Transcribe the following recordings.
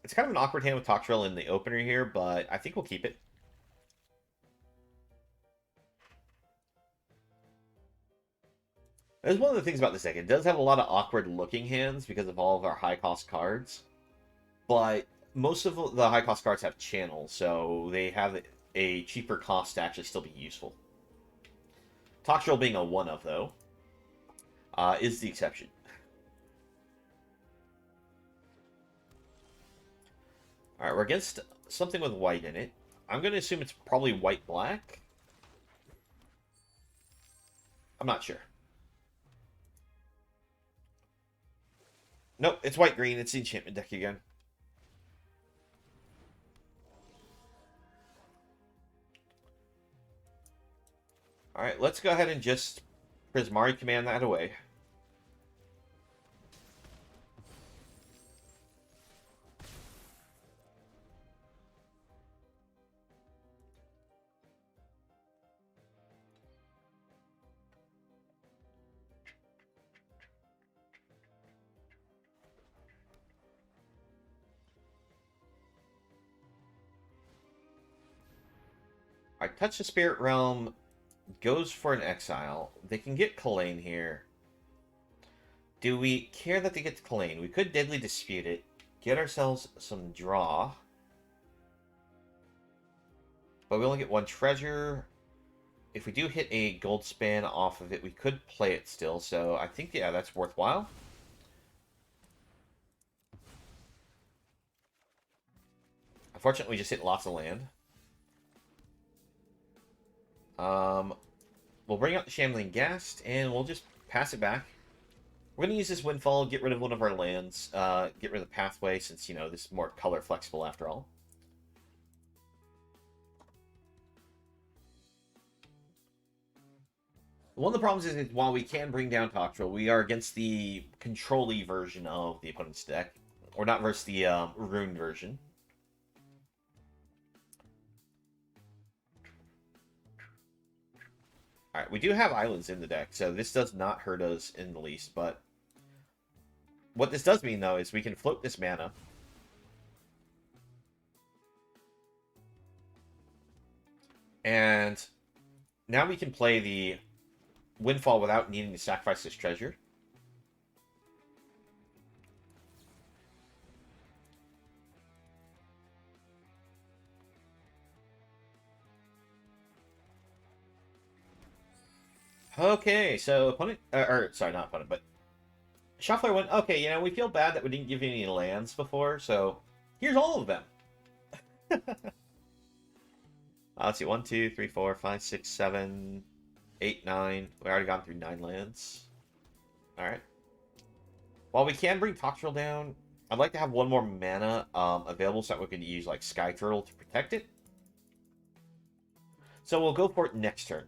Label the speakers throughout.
Speaker 1: It's kind of an awkward hand with Toxrill in the opener here, but I think we'll keep it. That's one of the things about this deck. It does have a lot of awkward-looking hands because of all of our high-cost cards. But most of the high-cost cards have channels, so they have a cheaper cost to actually still be useful. Toxrill being a 1-of, though, is the exception. Alright, we're against something with white in it. I'm going to assume it's probably white-black. I'm not sure. Nope, it's white-green. It's the enchantment deck again. Alright, let's go ahead and just Prismari Command that away. Alright, Touch the Spirit Realm goes for an exile. They can get Kalain here. Do we care that they get Kalain? We could Deadly Dispute it, get ourselves some draw. But we only get one treasure. If we do hit a Goldspan off of it, we could play it still. So I think, yeah, that's worthwhile. Unfortunately, we just hit lots of land. We'll bring out the Shambling Ghast, and we'll just pass it back. We're going to use this Windfall, get rid of one of our lands, get rid of the Pathway, since, you know, this is more color flexible after all. One of the problems is while we can bring down Toxrill, we are against the control-y version of the opponent's deck. Or not versus the Rune version. Alright, we do have islands in the deck, so this does not hurt us in the least, but what this does mean, though, is we can float this mana. And now we can play the Windfall without needing to sacrifice this treasure. Okay, so opponent, or sorry, not opponent, but Shuffler went, okay, you know, we feel bad that we didn't give you any lands before, so here's all of them. Let's see, 1, 2, 3, 4, 5, 6, 7, 8, 9. We already gone through 9 lands. Alright. While we can bring Toxrill down, I'd like to have one more mana available so that we can use, like, Skyturtle to protect it. So we'll go for it next turn.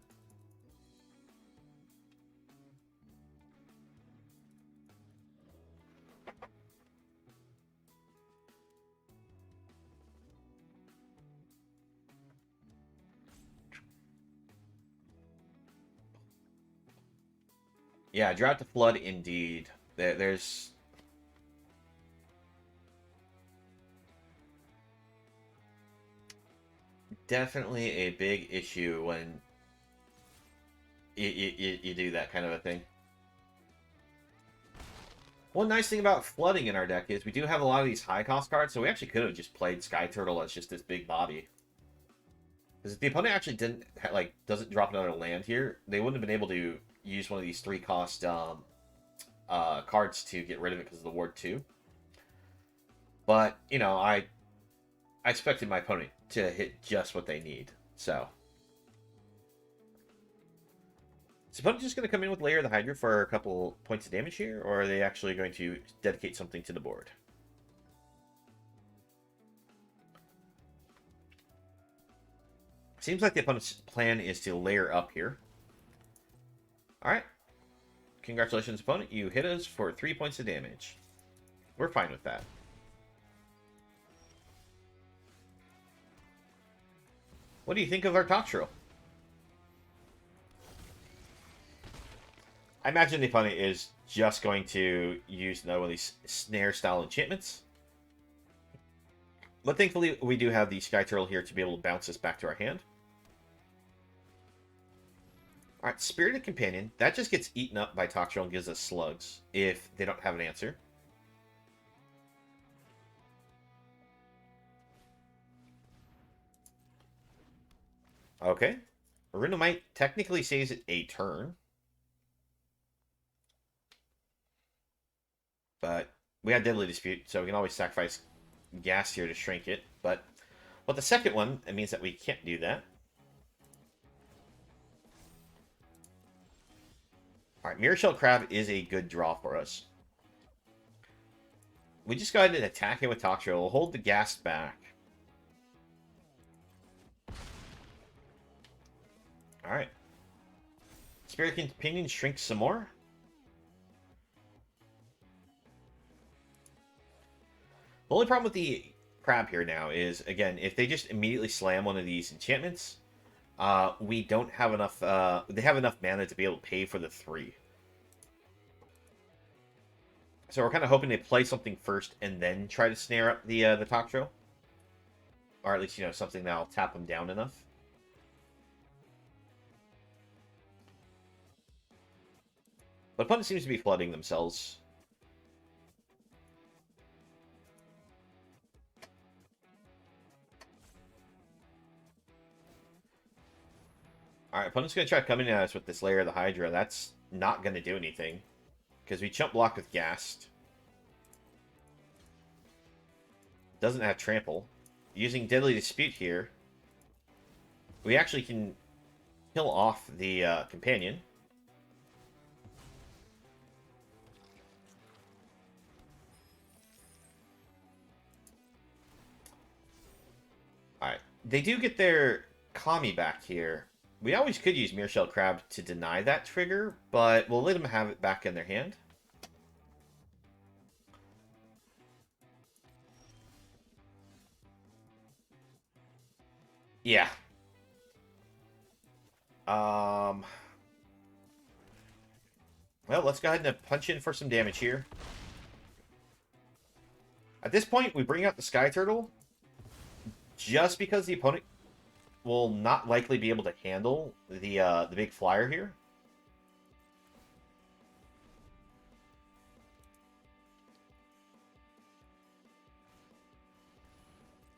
Speaker 1: Yeah, Drought to Flood, indeed. There's... definitely a big issue when you do that kind of a thing. One nice thing about flooding in our deck is we do have a lot of these high-cost cards, so we actually could have just played Skyturtle as just this big body. Because if the opponent actually didn't, like, doesn't drop another land here, they wouldn't have been able to use one of these 3-cost cards to get rid of it because of the Ward 2. But, you know, I expected my opponent to hit just what they need, so. Is the opponent just going to come in with Lair of the Hydra for a couple points of damage here, or are they actually going to dedicate something to the board? Seems like the opponent's plan is to layer up here. Alright. Congratulations, opponent. You hit us for 3 points of damage. We're fine with that. What do you think of our Toxrill? I imagine the opponent is just going to use one of these snare-style enchantments. But thankfully, we do have the Skyturtle here to be able to bounce this back to our hand. Alright, Spirited Companion. That just gets eaten up by Toxrill and gives us slugs if they don't have an answer. Okay. Arinomite technically saves it a turn. But we had Deadly Dispute, so we can always sacrifice Ghast here to shrink it. But with the second one, it means that we can't do that. Alright, Mirrorshell Crab is a good draw for us. We just go ahead and attack it with Toxrill. We'll hold the Ghast back. Alright. Spirit Companion shrinks some more. The only problem with the crab here now is, again, if they just immediately slam one of these enchantments, we don't have enough, they have enough mana to be able to pay for the 3. So we're kind of hoping they play something first and then try to snare up the Toxrill. Or at least, you know, something that'll tap them down enough. But opponent seems to be flooding themselves. Alright, opponent's going to try coming at us with this layer of the Hydra. That's not going to do anything. Because we chump block with Ghast. Doesn't have Trample. Using Deadly Dispute here, we actually can kill off the Companion. Alright. They do get their Kami back here. We always could use Mirrorshell Crab to deny that trigger, but we'll let them have it back in their hand. Yeah. Well, let's go ahead and punch in for some damage here. At this point, we bring out the Skyturtle just because the opponent will not likely be able to handle the big flyer here.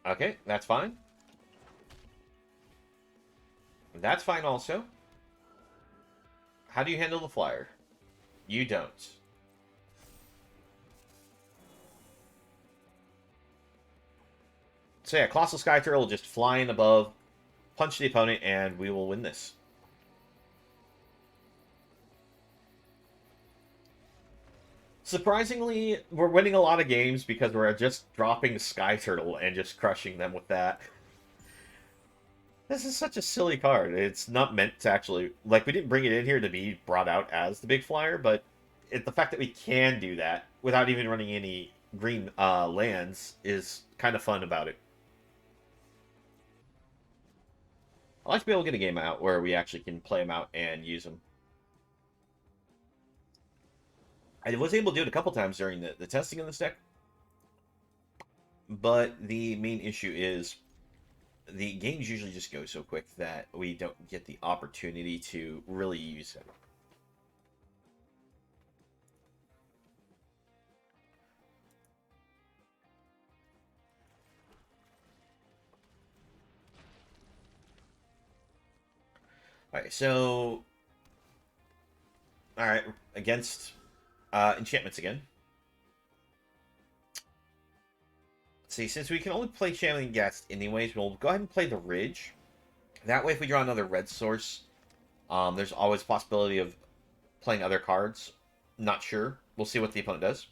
Speaker 1: Okay, that's fine. That's fine also. How do you handle the flyer? You don't. So yeah, Colossal Skyturtle will just fly in above, punch the opponent, and we will win this. Surprisingly, we're winning a lot of games because we're just dropping Skyturtle and just crushing them with that. This is such a silly card. It's not meant to actually... Like, we didn't bring it in here to be brought out as the big flyer, but the fact that we can do that without even running any green lands is kind of fun about it. I like to be able to get a game out where we actually can play them out and use them. I was able to do it a couple times during the testing of this deck. But the main issue is the games usually just go so quick that we don't get the opportunity to really use it. Alright, so... Alright, against enchantments again. Let's see, since we can only play Shambling Ghast anyways, we'll go ahead and play the Ridge. That way, if we draw another red source, there's always a possibility of playing other cards. Not sure. We'll see what the opponent does.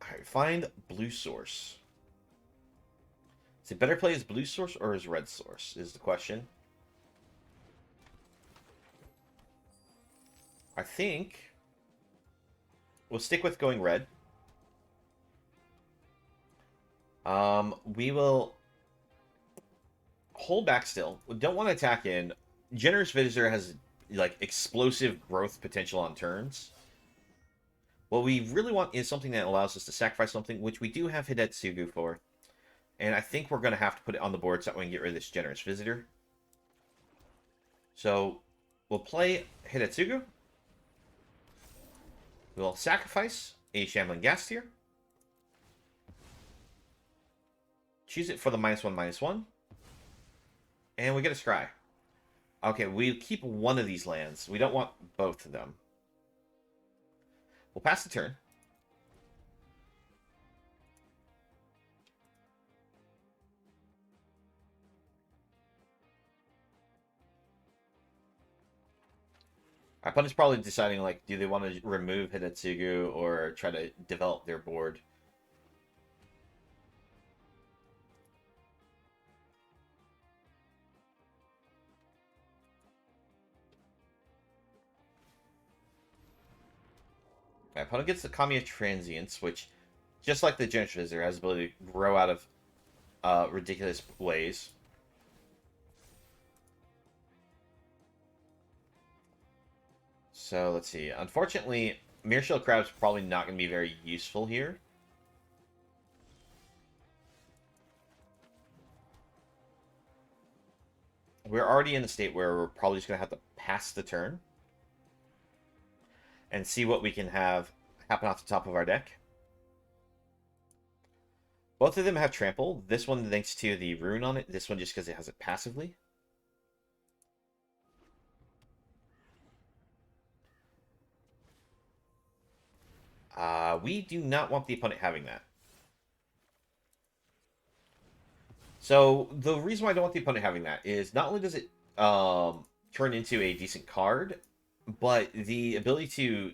Speaker 1: Alright, find blue source. Is it better play as blue source or as red source, is the question. I think we'll stick with going red. We will hold back still. We don't want to attack in. Generous Visitor has, like, explosive growth potential on turns. What we really want is something that allows us to sacrifice something, which we do have Hidetsugu for. And I think we're going to have to put it on the board so that we can get rid of this Generous Visitor. So we'll play Hidetsugu. We'll sacrifice a Shambling Ghast here. Choose it for the -1/-1. And we get a scry. Okay, we keep one of these lands. We don't want both of them. We'll pass the turn. Our opponent's probably deciding, like, do they want to remove Hidetsugu or try to develop their board? My opponent gets the Kamiya Transience, which, just like the Generous Visitor, has the ability to grow out of ridiculous ways. So, let's see. Unfortunately, Mirrorshell Crab is probably not going to be very useful here. We're already in a state where we're probably just going to have to pass the turn and see what we can have happen off the top of our deck. Both of them have Trample. This one thanks to the rune on it. This one just because it has it passively. We do not want the opponent having that. So the reason why I don't want the opponent having that is not only does it turn into a decent card, but the ability to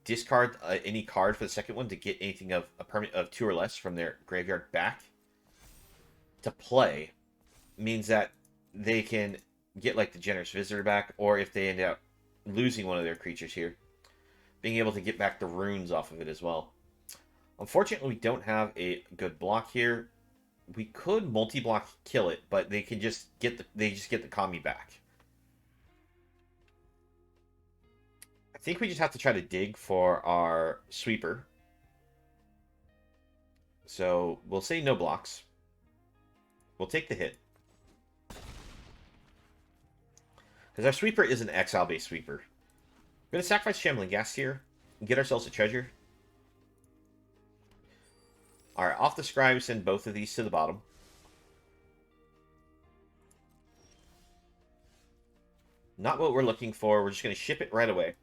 Speaker 1: discard any card for the second one to get anything of a permanent of 2 or less from their graveyard back to play means that they can get like the Generous Visitor back, or if they end up losing one of their creatures here, being able to get back the runes off of it as well. Unfortunately, we don't have a good block here. We could multi-block kill it, but they can just get the Kami back. I think we just have to try to dig for our sweeper. So we'll say no blocks. We'll take the hit. Because our sweeper is an exile-based sweeper. We're going to sacrifice Shambling Ghast here and get ourselves a treasure. Alright, off the scry, send both of these to the bottom. Not what we're looking for. We're just going to ship it right away.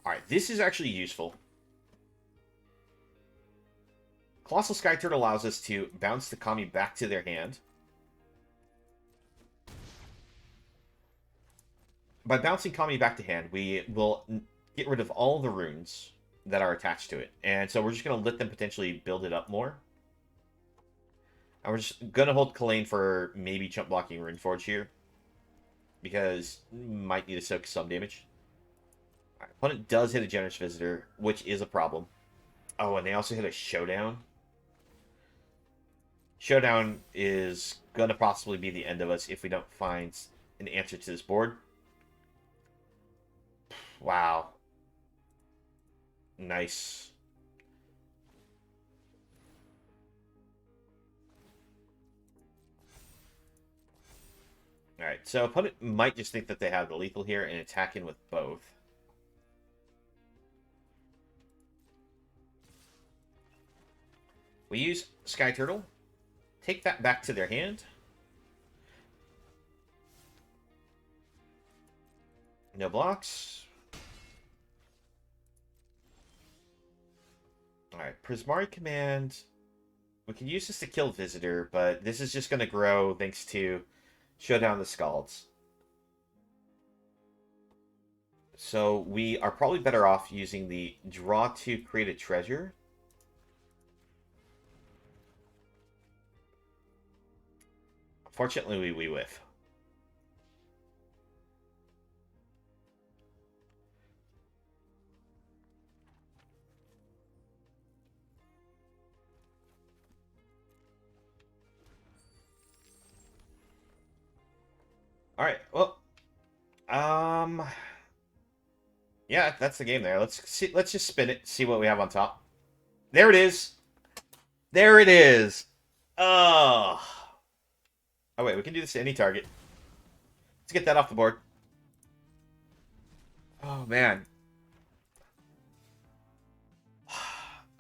Speaker 1: Alright, this is actually useful. Colossal Skyturtle allows us to bounce the Kami back to their hand. By bouncing Kami back to hand, we will get rid of all the runes that are attached to it. And so we're just going to let them potentially build it up more. And we're just going to hold Kalain for maybe chump blocking Runeforge here. Because might need to soak some damage. Right, opponent does hit a Generous Visitor, which is a problem. Oh, and they also hit a Showdown. Showdown is going to possibly be the end of us if we don't find an answer to this board. Wow. Nice. Alright, so opponent might just think that they have the lethal here and attack in with both. We use Skyturtle. Take that back to their hand. No blocks. Alright, Prismari Command. We can use this to kill Visitor, but this is just going to grow thanks to Showdown the Scalds. So we are probably better off using the draw to create a treasure. Fortunately, we whiff. All right. Well, Yeah, that's the game there. Let's see. Let's just spin it. See what we have on top. There it is. There it is. Oh. Oh wait, we can do this to any target. Let's get that off the board. Oh man.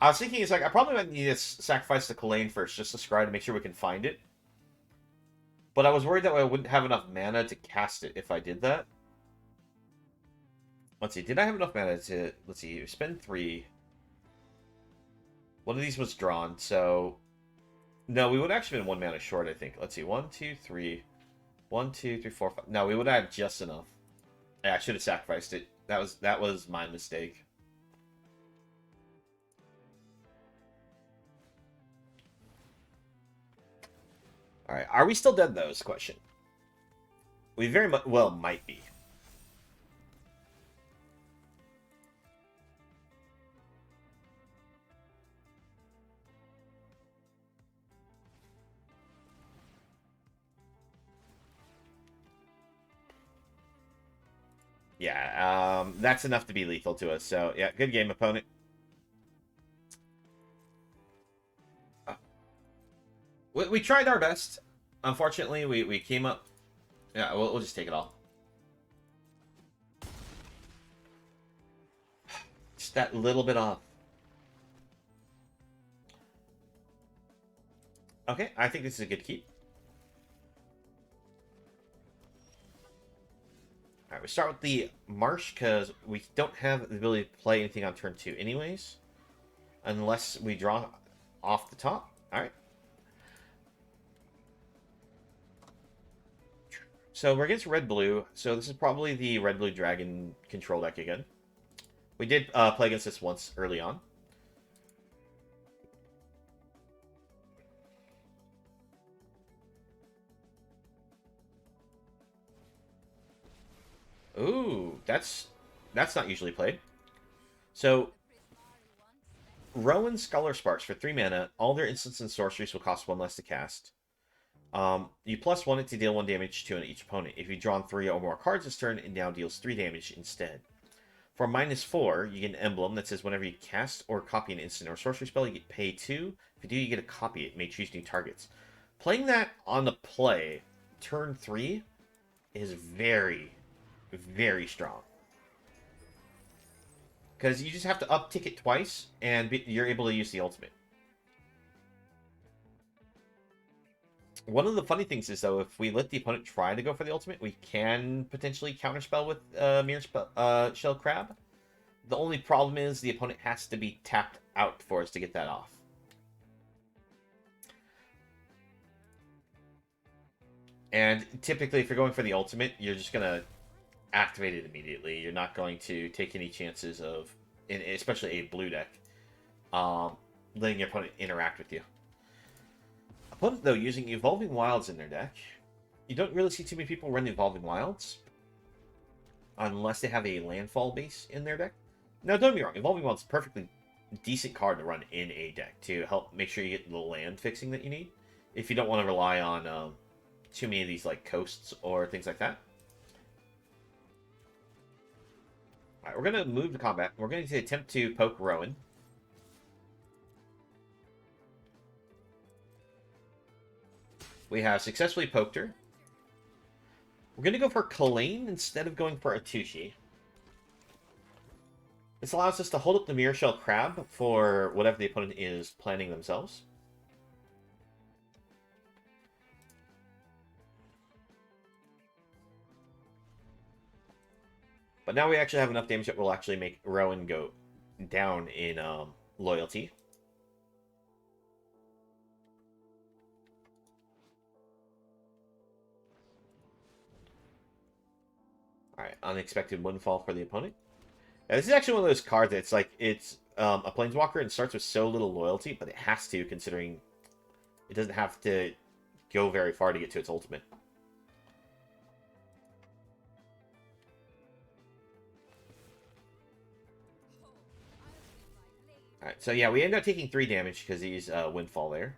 Speaker 1: I was thinking, it's like I probably might need to sacrifice the Kalain first, just to scry to make sure we can find it. But I was worried that I wouldn't have enough mana to cast it if I did that. Let's see, did I have enough mana to... Let's see, spend 3. One of these was drawn, so... No, we would have actually been 1 mana short, I think. Let's see, 1, 2, 3... 1, 2, 3, 4, 5... No, we would have had just enough. Yeah, I should have sacrificed it. That was my mistake. Alright, are we still dead, though, is the question. We very much... Well, might be. Yeah, that's enough to be lethal to us. So, yeah, good game, opponent. We tried our best. Unfortunately, we came up... Yeah, we'll just take it all. Just that little bit off. Okay, I think this is a good keep. Alright, we start with the Marsh, because we don't have the ability to play anything on turn 2 anyways. Unless we draw off the top. Alright. So we're against red-blue, so this is probably the red-blue dragon control deck again. We did play against this once early on. Ooh, that's not usually played. So, Rowan Scholar Sparks for 3 mana. All their instants and sorceries will cost 1 less to cast. You +1 it to deal 1 damage to each opponent. If you've drawn 3 or more cards this turn, it now deals 3 damage instead. For -4, you get an emblem that says whenever you cast or copy an instant or sorcery spell, you get pay 2. If you do, you get a copy it. May choose new targets. Playing that on the play, turn 3, is very, very strong. Because you just have to uptick it twice, and you're able to use the ultimate. One of the funny things is, though, if we let the opponent try to go for the ultimate, we can potentially counterspell with Mirrorshell Crab. The only problem is the opponent has to be tapped out for us to get that off. And typically, if you're going for the ultimate, you're just going to activate it immediately. You're not going to take any chances of, especially a blue deck, letting your opponent interact with you. Opponent, though, using Evolving Wilds in their deck. You don't really see too many people run Evolving Wilds unless they have a landfall base in their deck. Now, don't get me wrong, Evolving Wilds is a perfectly decent card to run in a deck to help make sure you get the land fixing that you need if you don't want to rely on too many of these like coasts or things like that. Alright, we're going to move to combat. We're going to attempt to poke Rowan. We have successfully poked her. We're going to go for Kalain instead of going for Atsushi. This allows us to hold up the Mirrorshell Crab for whatever the opponent is planning themselves. But now we actually have enough damage that will actually make Rowan go down in loyalty. Alright, Unexpected Windfall for the opponent. Now, this is actually one of those cards that's like, it's a Planeswalker and starts with so little loyalty, but it has to, considering it doesn't have to go very far to get to its ultimate. Alright, so yeah, we end up taking 3 damage because he's Windfall there.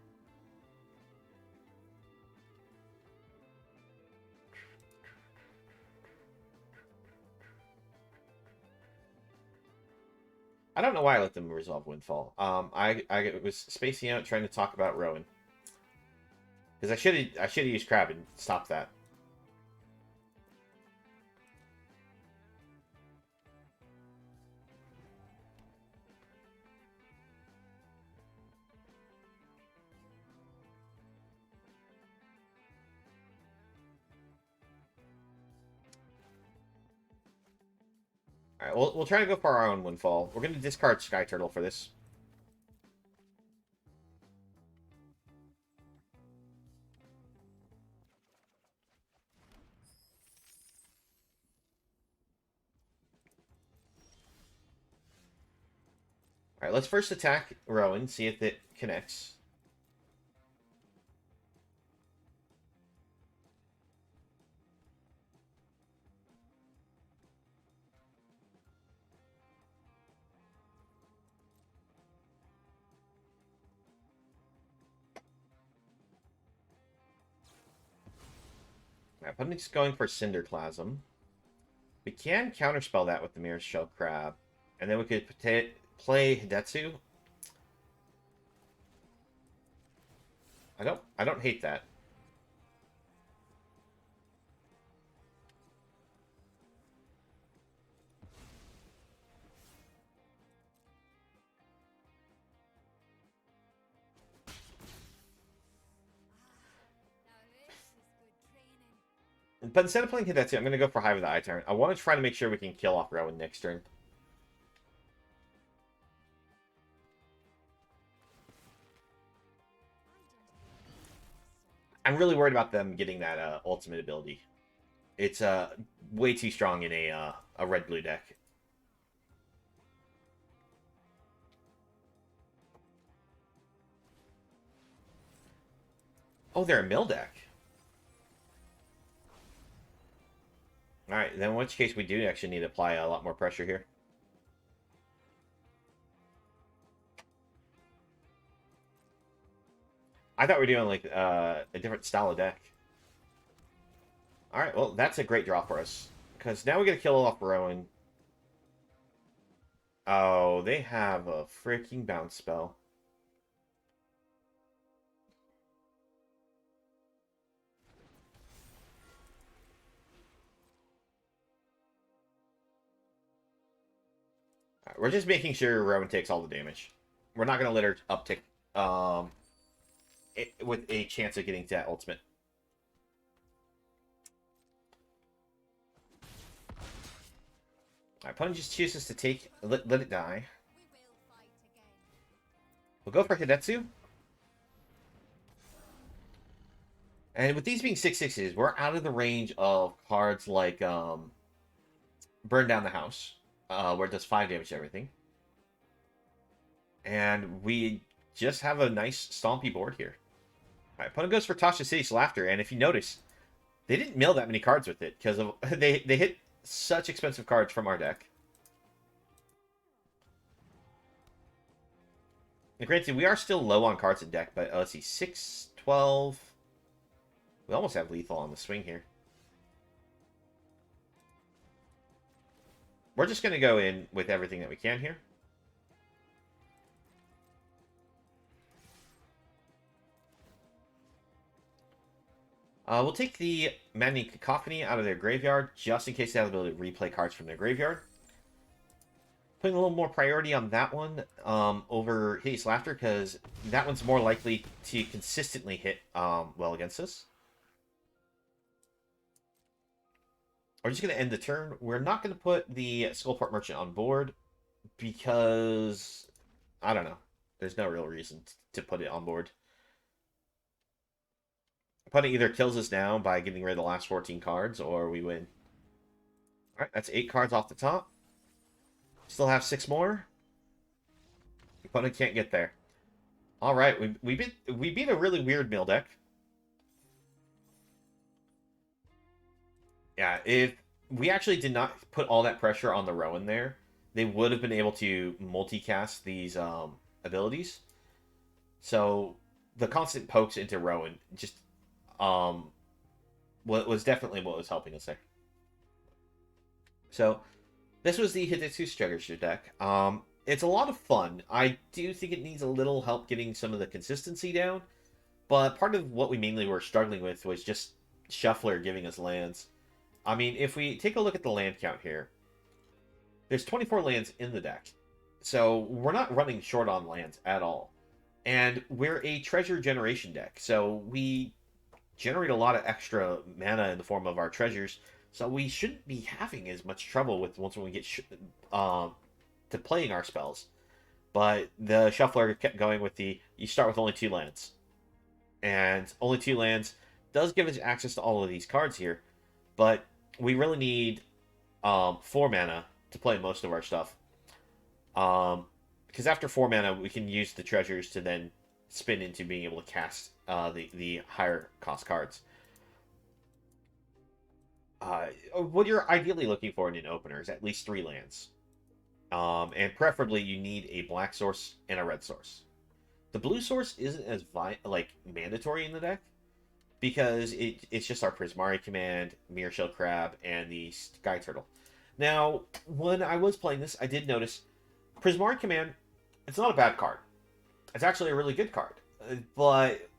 Speaker 1: I don't know why I let them resolve Windfall. I was spacing out trying to talk about Rowan. Because I should have used Crab and stopped that. Alright, we'll try to go for our own Windfall. We're going to discard Skyturtle for this. Alright, let's first attack Rowan, see if it connects. Alright, opponent's going for Cinderclasm. We can counterspell that with the Mirrorshell Crab. And then we could play Hidetsugu. I don't hate that. But instead of playing Hidetsugu, I'm going to go for Hive with the Eye Tyrant. I want to try to make sure we can kill off Rowan next turn. I'm really worried about them getting that ultimate ability. It's way too strong in a red-blue deck. Oh, they're a mill deck. Alright, then in which case we do actually need to apply a lot more pressure here. I thought we were doing like a different style of deck. Alright, well, that's a great draw for us. Because now we gotta kill off Rowan. Oh, they have a freaking bounce spell. We're just making sure Rowan takes all the damage. We're not going to let her uptick with a chance of getting to that ultimate. Our opponent just chooses to take, let it die. We'll go for Hidetsugu. And with these being 6/6s, we're out of the range of cards like Burn Down the House. Where it does 5 damage to everything. And we just have a nice stompy board here. Alright, opponent goes for Tasha City's Laughter, and if you notice, they didn't mill that many cards with it, because of they hit such expensive cards from our deck. And granted, we are still low on cards in deck, but let's see, 6, 12... We almost have lethal on the swing here. We're just going to go in with everything that we can here. We'll take the Maddening Cacophony out of their graveyard, just in case they have the ability to replay cards from their graveyard. Putting a little more priority on that one over Hideous Laughter, because that one's more likely to consistently hit well against us. We're just going to end the turn. We're not going to put the Skullport Merchant on board because, I don't know. There's no real reason to put it on board. Opponent either kills us now by getting rid of the last 14 cards, or we win. Alright, that's 8 cards off the top. Still have 6 more. Opponent can't get there. Alright, we beat a really weird mill deck. Yeah, if we actually did not put all that pressure on the Rowan there, they would have been able to multicast these abilities. So the constant pokes into Rowan just was definitely what was helping us there. So this was the Hidestugus Treasure deck. It's a lot of fun. I do think it needs a little help getting some of the consistency down, but part of what we mainly were struggling with was just Shuffler giving us lands. I mean, if we take a look at the land count here, there's 24 lands in the deck. So we're not running short on lands at all. And we're a treasure generation deck. So we generate a lot of extra mana in the form of our treasures. So we shouldn't be having as much trouble with once we get to playing our spells. But the Shuffler kept going with you start with only 2 lands. And only 2 lands does give us access to all of these cards here. But we really need 4 mana to play most of our stuff. Because after 4 mana, we can use the treasures to then spin into being able to cast the higher cost cards. What you're ideally looking for in an opener is at least 3 lands. And preferably you need a black source and a red source. The blue source isn't as mandatory in the deck, because it's just our Prismari Command, Mirrorshell Crab, and the Skyturtle. Now, when I was playing this, I did notice Prismari Command, it's not a bad card. It's actually a really good card. But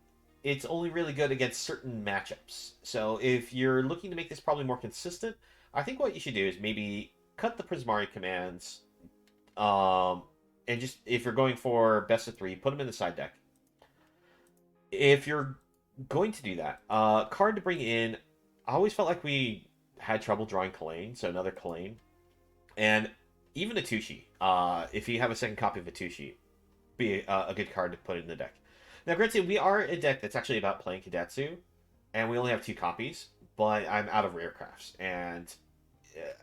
Speaker 1: it's only really good against certain matchups. So if you're looking to make this probably more consistent, I think what you should do is maybe cut the Prismari Commands, and just, if you're going for best of 3, put them in the side deck. If you're going to do that, card to bring in, I always felt like we had trouble drawing Kalain, so another Kalain. And even Atsushi, if you have a second copy of Atsushi, be a good card to put in the deck. Now, granted, we are a deck that's actually about playing Hidetsugu, and we only have 2 copies, but I'm out of rare crafts, and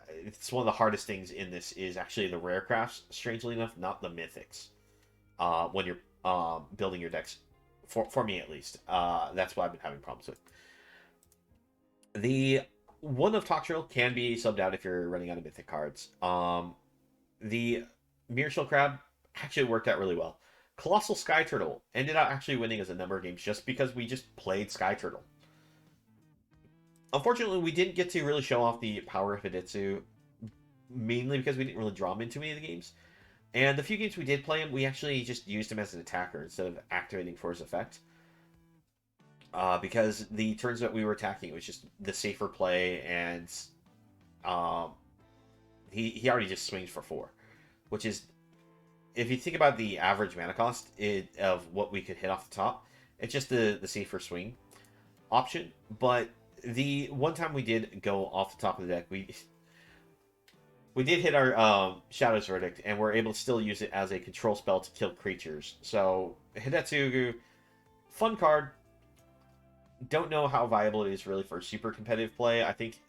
Speaker 1: it's one of the hardest things in this is actually the rare crafts, strangely enough, not the mythics, when you're building your decks, for me at least. That's what I've been having problems with. The one of Toxrill can be subbed out if you're running out of mythic cards. The Mirrorshell Crab actually worked out really well. Colossal Skyturtle ended up actually winning as a number of games just because we just played Skyturtle. Unfortunately, we didn't get to really show off the power of Hidetsugu, mainly because we didn't really draw him into any of the games. And the few games we did play him, we actually just used him as an attacker instead of activating for his effect. Because the turns that we were attacking, it was just the safer play, and he already just swings for 4. Which is, if you think about the average mana cost of what we could hit off the top, it's just the safer swing option. But the one time we did go off the top of the deck, we did hit our Shadow's Verdict, and we're able to still use it as a control spell to kill creatures. So, Hidetsugu, fun card. Don't know how viable it is really for super competitive play. I think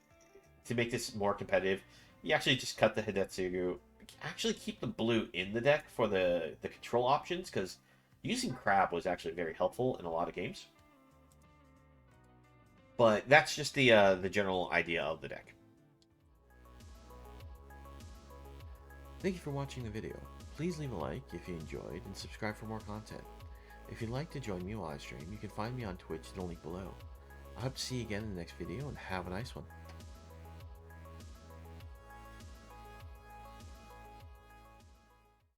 Speaker 1: to make this more competitive, you actually just cut the Hidetsugu. Actually keep the blue in the deck for the control options, because using Crab was actually very helpful in a lot of games. But that's just the general idea of the deck. Thank you for watching the video. Please leave a like if you enjoyed, and subscribe for more content. If you'd like to join me while I stream, you can find me on Twitch, the link below. I hope to see you again in the next video, and have a nice one.